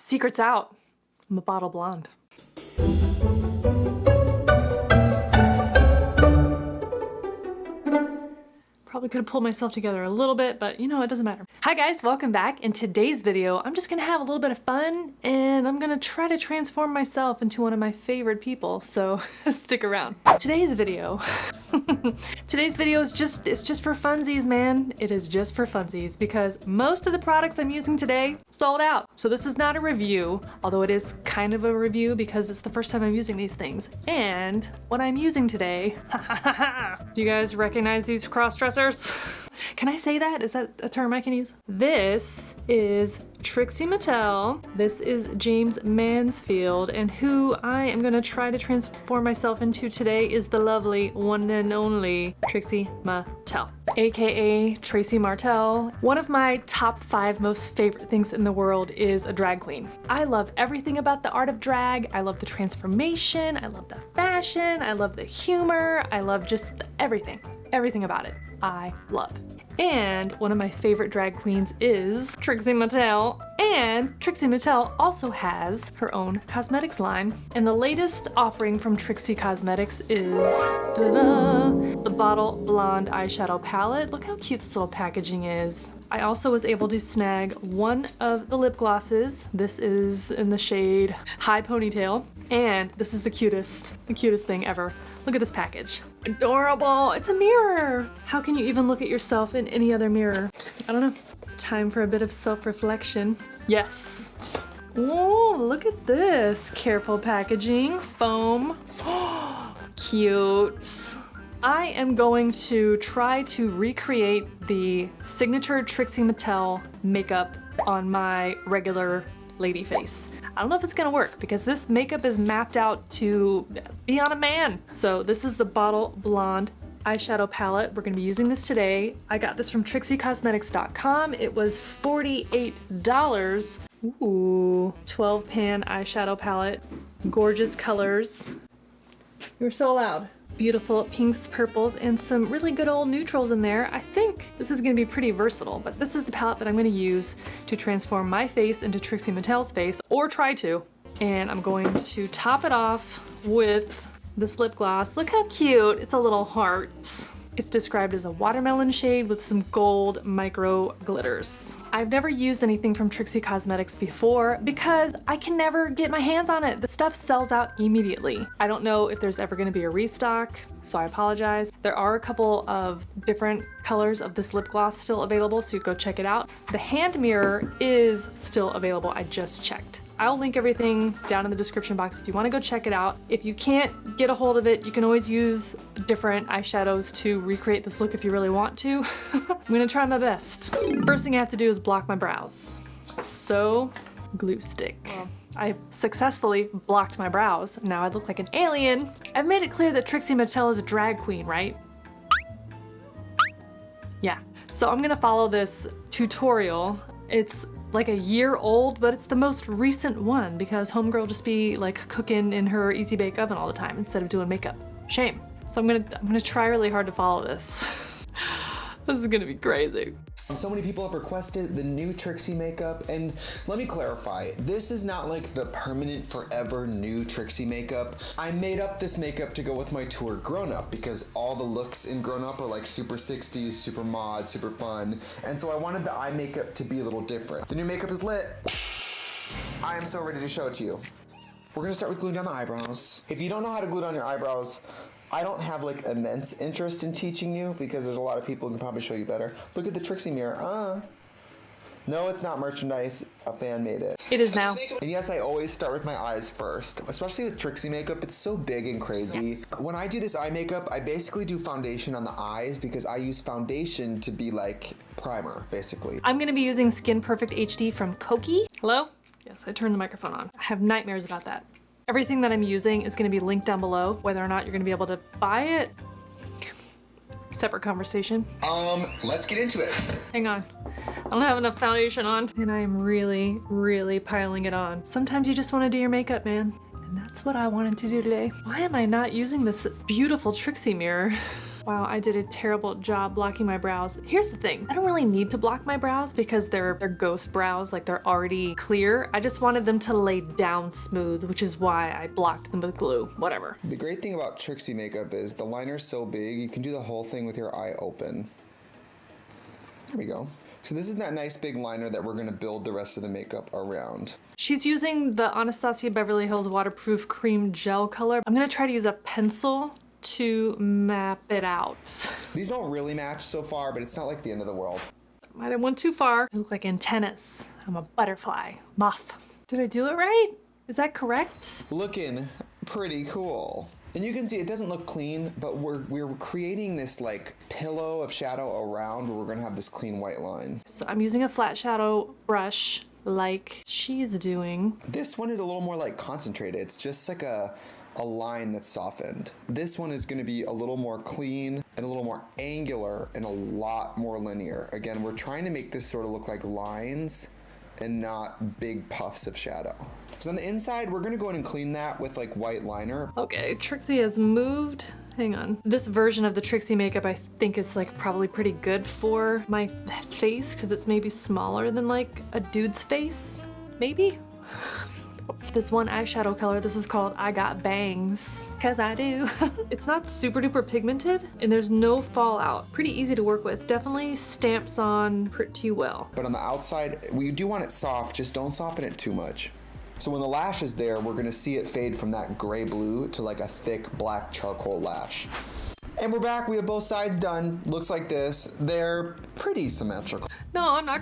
Secret's out. I'm a bottle blonde. Probably could have pulled myself together a little bit, but you know, it doesn't matter. Hi guys, welcome back. In today's video, I'm just gonna have a little bit of fun and I'm gonna try to transform myself into one of my favorite people, so stick around. Today's video is just for funsies, man. It is just for funsies because most of the products I'm using today sold out. So this is not a review, although it is kind of a review because it's the first time I'm using these things. And what I'm using today, do you guys recognize these cross-dressers? Can I say that? Is that a term I can use? This is Trixie Mattel. This is James Mansfield, and who I am gonna try to transform myself into today is the lovely one and only Trixie Mattel, aka Trixie Mattel. One of my top 5 most favorite things in the world is a drag queen. I love everything about the art of drag. I love the transformation, I love the fashion, I love the humor, I love just everything. Everything about it, I love. And one of my favorite drag queens is Trixie Mattel. And Trixie Mattel also has her own cosmetics line. And the latest offering from Trixie Cosmetics is the Bottle Blonde Eyeshadow Palette. Look how cute this little packaging is. I also was able to snag one of the lip glosses. This is in the shade High Ponytail. And this is the cutest thing ever. Look at this package. Adorable, it's a mirror. How can you even look at yourself in any other mirror? I don't know. Time for a bit of self-reflection. Yes. Oh, look at this. Careful packaging, foam. Cute. I am going to try to recreate the signature Trixie Mattel makeup on my regular lady face. I don't know if it's gonna work because this makeup is mapped out to be on a man. So this is the Bottle Blonde Eyeshadow Palette. We're gonna be using this today. I got this from TrixieCosmetics.com. It was $48. Ooh, 12 pan eyeshadow palette. Gorgeous colors. You're so loud. Beautiful pinks, purples, and some really good old neutrals in there. I think this is gonna be pretty versatile, but this is the palette that I'm gonna use to transform my face into Trixie Mattel's face, or try to. And I'm going to top it off with this lip gloss. Look how cute, it's a little heart. It's described as a watermelon shade with some gold micro glitters. I've never used anything from Trixie Cosmetics before because I can never get my hands on it. The stuff sells out immediately. I don't know if there's ever gonna be a restock, so I apologize. There are a couple of different colors of this lip gloss still available, so you go check it out. The hand mirror is still available, I just checked. I'll link everything down in the description box if you want to go check it out. If you can't get a hold of it, you can always use different eyeshadows to recreate this look if you really want to. I'm gonna try my best. First thing I have to do is block my brows. So, glue stick. Well, I successfully blocked my brows. Now I look like an alien. I've made it clear that Trixie Mattel is a drag queen, right? Yeah. So I'm gonna follow this tutorial. It's like a year old, but it's the most recent one because homegirl just be like cooking in her easy bake oven all the time instead of doing makeup. Shame. So I'm gonna try really hard to follow this. This is gonna be crazy. So many people have requested the new Trixie makeup, and let me clarify, this is not like the permanent forever new Trixie makeup. I made up this makeup to go with my tour Grown Up because all the looks in Grown Up are like super 60s, super mod, super fun, and so I wanted the eye makeup to be a little different. The new makeup is lit. I am so ready to show it to you. We're gonna start with gluing down the eyebrows. If you don't know how to glue down your eyebrows, I don't have like immense interest in teaching you because there's a lot of people who can probably show you better. Look at the Trixie mirror. No, it's not merchandise. A fan made it. It is now. And yes, I always start with my eyes first, especially with Trixie makeup. It's so big and crazy. When I do this eye makeup, I basically do foundation on the eyes because I use foundation to be like primer, basically. I'm gonna be using Skin Perfect HD from Kokie. Hello? Yes, I turned the microphone on. I have nightmares about that. Everything that I'm using is gonna be linked down below. Whether or not you're gonna be able to buy it, separate conversation. Let's get into it. Hang on. I don't have enough foundation on. And I am really, really piling it on. Sometimes you just wanna do your makeup, man. And that's what I wanted to do today. Why am I not using this beautiful Trixie mirror? Wow, I did a terrible job blocking my brows. Here's the thing, I don't really need to block my brows because they're ghost brows, like they're already clear. I just wanted them to lay down smooth, which is why I blocked them with glue, whatever. The great thing about Trixie makeup is the liner's so big, you can do the whole thing with your eye open. There we go. So this is that nice big liner that we're gonna build the rest of the makeup around. She's using the Anastasia Beverly Hills Waterproof Cream Gel color. I'm gonna try to use a pencil to map it out. These don't really match so far, but it's not like the end of the world. Might have went too far. I look like antennas. I'm a butterfly, moth. Did I do it right? Is that correct? Looking pretty cool. And you can see it doesn't look clean, but we're creating this like pillow of shadow around where we're gonna have this clean white line. So I'm using a flat shadow brush like she's doing. This one is a little more like concentrated. It's just like a line that's softened. This one is going to be a little more clean and a little more angular and a lot more linear. Again, we're trying to make this sort of look like lines and not big puffs of shadow. So on the inside, we're going to go in and clean that with like white liner. Okay, Trixie has moved. Hang on. This version of the Trixie makeup I think is like probably pretty good for my face because it's maybe smaller than like a dude's face, maybe? This one eyeshadow color, this is called I Got Bangs, cause I do. It's not super duper pigmented and there's no fallout. Pretty easy to work with. Definitely stamps on pretty well. But on the outside, we do want it soft, just don't soften it too much. So when the lash is there, we're gonna see it fade from that gray blue to like a thick black charcoal lash. And we're back, we have both sides done. Looks like this. They're pretty symmetrical. No, I'm not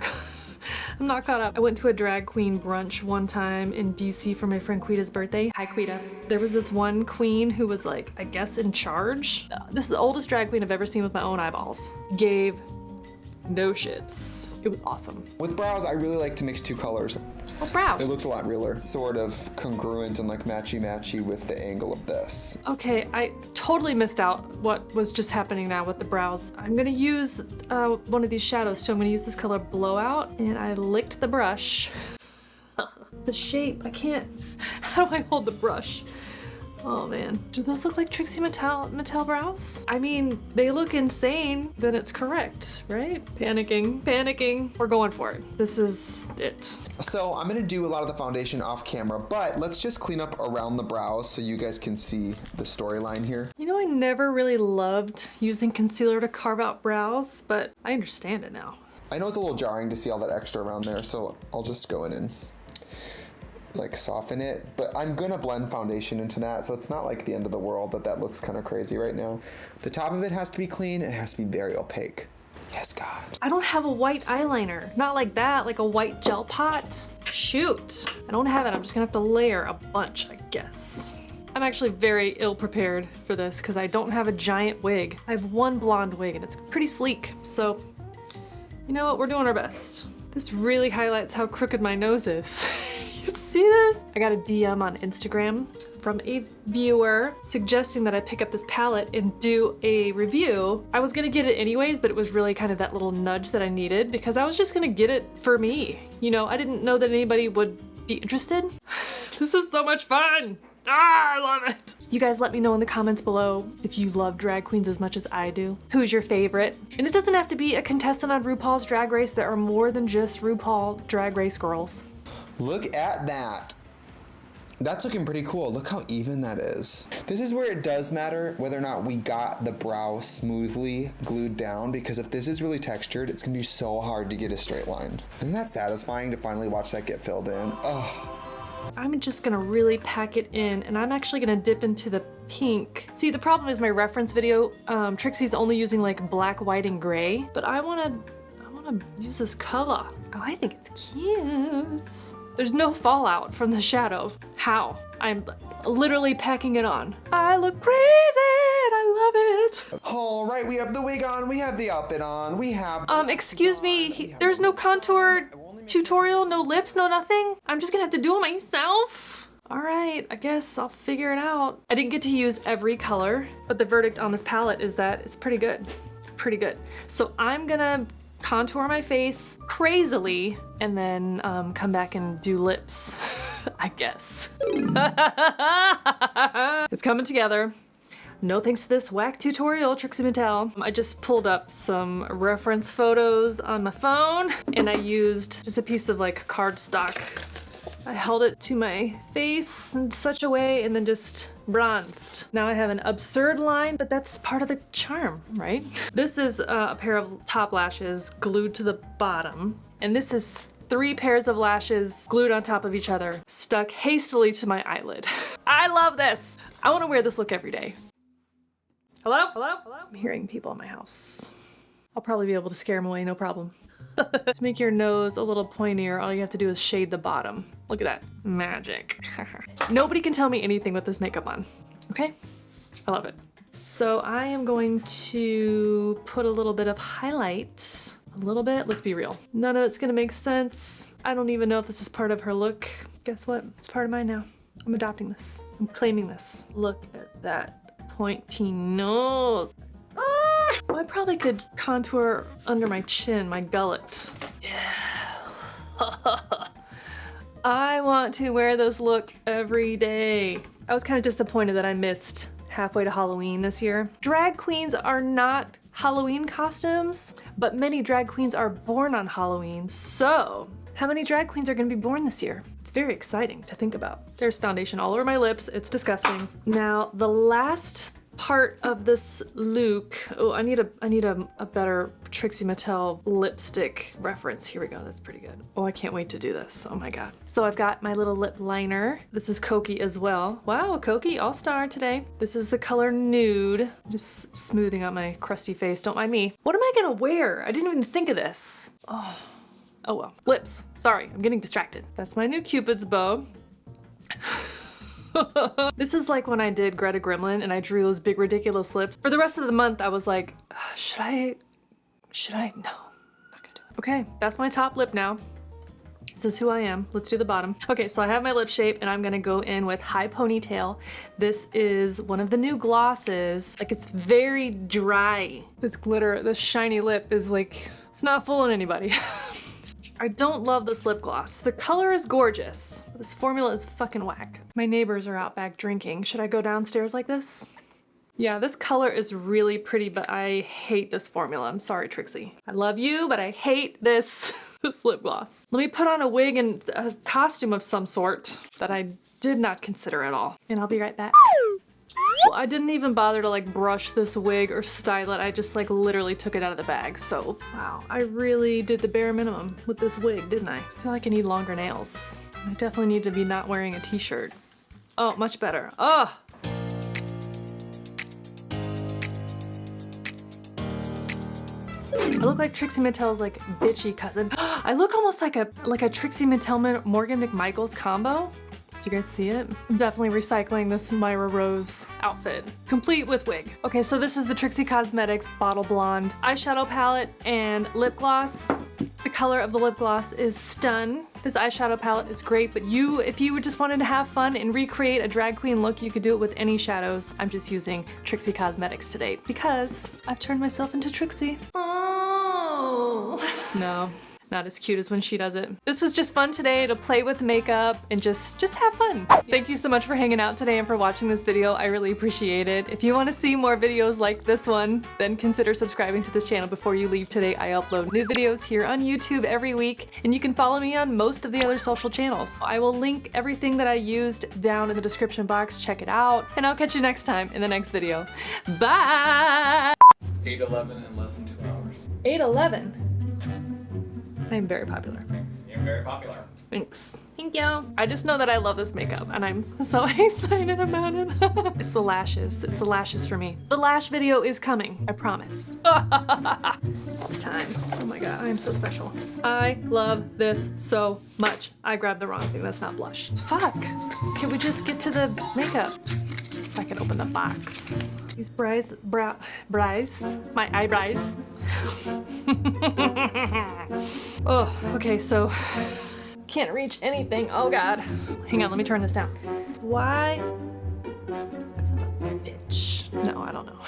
caught up. I went to a drag queen brunch one time in DC for my friend Quita's birthday. Hi, Quita. There was this one queen who was like, I guess in charge. This is the oldest drag queen I've ever seen with my own eyeballs. Gave no shits. It was awesome. With brows, I really like to mix two colors. Oh, brows. It looks a lot realer. Sort of congruent and like matchy-matchy with the angle of this. Okay, I totally missed out what was just happening now with the brows. I'm gonna use one of these shadows too. I'm gonna use this color Blowout, and I licked the brush. The shape, I can't. How do I hold the brush? Oh man, do those look like Trixie Mattel brows? I mean, they look insane, then it's correct, right? Panicking, we're going for it. This is it. So I'm gonna do a lot of the foundation off camera, but let's just clean up around the brows so you guys can see the storyline here. You know, I never really loved using concealer to carve out brows, but I understand it now. I know it's a little jarring to see all that extra around there, so I'll just go in and like soften it, but I'm gonna blend foundation into that, so it's not like the end of the world that looks kind of crazy right now. The top of it has to be clean, and it has to be very opaque. Yes, God. I don't have a white eyeliner. Not like that, like a white gel pot. Shoot. I don't have it. I'm just gonna have to layer a bunch, I guess. I'm actually very ill prepared for this because I don't have a giant wig. I have one blonde wig and it's pretty sleek, so you know what? We're doing our best. This really highlights how crooked my nose is. You see this? I got a DM on Instagram from a viewer suggesting that I pick up this palette and do a review. I was gonna get it anyways, but it was really kind of that little nudge that I needed because I was just gonna get it for me. You know, I didn't know that anybody would be interested. This is so much fun. Ah, I love it. You guys let me know in the comments below if you love drag queens as much as I do. Who's your favorite? And it doesn't have to be a contestant on RuPaul's Drag Race. There are more than just RuPaul Drag Race girls. Look at that. That's looking pretty cool. Look how even that is. This is where it does matter whether or not we got the brow smoothly glued down, because if this is really textured, it's gonna be so hard to get a straight line. Isn't that satisfying to finally watch that get filled in? Oh. I'm just gonna really pack it in, and I'm actually gonna dip into the pink. See, the problem is my reference video, Trixie's only using like black, white, and gray, but I wanna use this color. Oh, I think it's cute. There's no fallout from the shadow. How? I'm literally packing it on. I look crazy and I love it. All right, we have the wig on, we have the outfit on, we have... excuse me, there's no contour tutorial, no lips, no nothing? I'm just gonna have to do it myself? All right, I guess I'll figure it out. I didn't get to use every color, but the verdict on this palette is that it's pretty good. It's pretty good. So I'm gonna contour my face crazily and then come back and do lips, I guess. It's coming together. No thanks to this whack tutorial, Trixie Mattel. I just pulled up some reference photos on my phone and I used just a piece of like cardstock. I held it to my face in such a way and then just bronzed. Now I have an absurd line, but that's part of the charm, right? This is a pair of top lashes glued to the bottom, and this is 3 pairs of lashes glued on top of each other, stuck hastily to my eyelid. I love this! I want to wear this look every day. Hello? Hello? Hello? I'm hearing people in my house. I'll probably be able to scare them away, no problem. To make your nose a little pointier, all you have to do is shade the bottom. Look at that. Magic. Nobody can tell me anything with this makeup on. Okay? I love it. So I am going to put a little bit of highlight. A little bit. Let's be real. None of it's gonna make sense. I don't even know if this is part of her look. Guess what? It's part of mine now. I'm adopting this. I'm claiming this. Look at that pointy nose. I probably could contour under my chin, my gullet. Yeah. I want to wear this look every day. I was kind of disappointed that I missed halfway to Halloween this year. Drag queens are not Halloween costumes, but many drag queens are born on Halloween, so how many drag queens are gonna be born this year? It's very exciting to think about. There's foundation all over my lips, it's disgusting. Now, the last part of this look, oh, I need a better Trixie Mattel lipstick reference. Here we go, that's pretty good. Oh, I can't wait to do this, oh my god. So I've got my little lip liner. This is Kokie as well. Wow, Kokie all-star today. This is the color Nude. Just smoothing out my crusty face, don't mind me. What am I gonna wear? I didn't even think of this. Oh well. Lips, sorry, I'm getting distracted. That's my new Cupid's bow. This is like when I did Greta Gremlin and I drew those big ridiculous lips. For the rest of the month I was like, should I? No, I'm not gonna do it. Okay, that's my top lip now. This is who I am. Let's do the bottom. Okay, so I have my lip shape and I'm gonna go in with High Ponytail. This is one of the new glosses. Like, it's very dry. This glitter, this shiny lip is like, it's not fooling anybody. I don't love this lip gloss. The color is gorgeous. This formula is fucking whack. My neighbors are out back drinking. Should I go downstairs like this? Yeah, this color is really pretty, but I hate this formula. I'm sorry, Trixie. I love you, but I hate this, this lip gloss. Let me put on a wig and a costume of some sort that I did not consider at all. And I'll be right back. Well, I didn't even bother to like brush this wig or style it. I just like literally took it out of the bag. So wow, I really did the bare minimum with this wig, didn't I? I feel like I need longer nails. I definitely need to be not wearing a t-shirt. Oh, much better. Oh! I look like Trixie Mattel's like bitchy cousin. I look almost like a Trixie Mattel Morgan McMichaels combo. You guys see it? I'm definitely recycling this Myra Rose outfit, complete with wig. Okay, so this is the Trixie Cosmetics Bottle Blonde eyeshadow palette and lip gloss. The color of the lip gloss is Stun. This eyeshadow palette is great, but if you just wanted to have fun and recreate a drag queen look, you could do it with any shadows. I'm just using Trixie Cosmetics today because I've turned myself into Trixie. Oh. No. Not as cute as when she does it. This was just fun today to play with makeup and just have fun. Thank you so much for hanging out today and for watching this video. I really appreciate it. If you want to see more videos like this one, then consider subscribing to this channel before you leave today. I upload new videos here on YouTube every week, and you can follow me on most of the other social channels. I will link everything that I used down in the description box. Check it out, and I'll catch you next time in the next video. Bye! 8:11 in less than 2 hours. 8:11? I'm very popular. You're very popular. Thanks. Thank you. I just know that I love this makeup and I'm so excited about it. It's the lashes. It's the lashes for me. The lash video is coming. I promise. It's time. Oh my god, I am so special. I love this so much. I grabbed the wrong thing. That's not blush. Fuck. Can we just get to the makeup? If I can open the box. These brows, my eyebrows. Oh, okay, so can't reach anything. Oh god. Hang on, let me turn this down. Why? Because I'm a bitch. No, I don't know.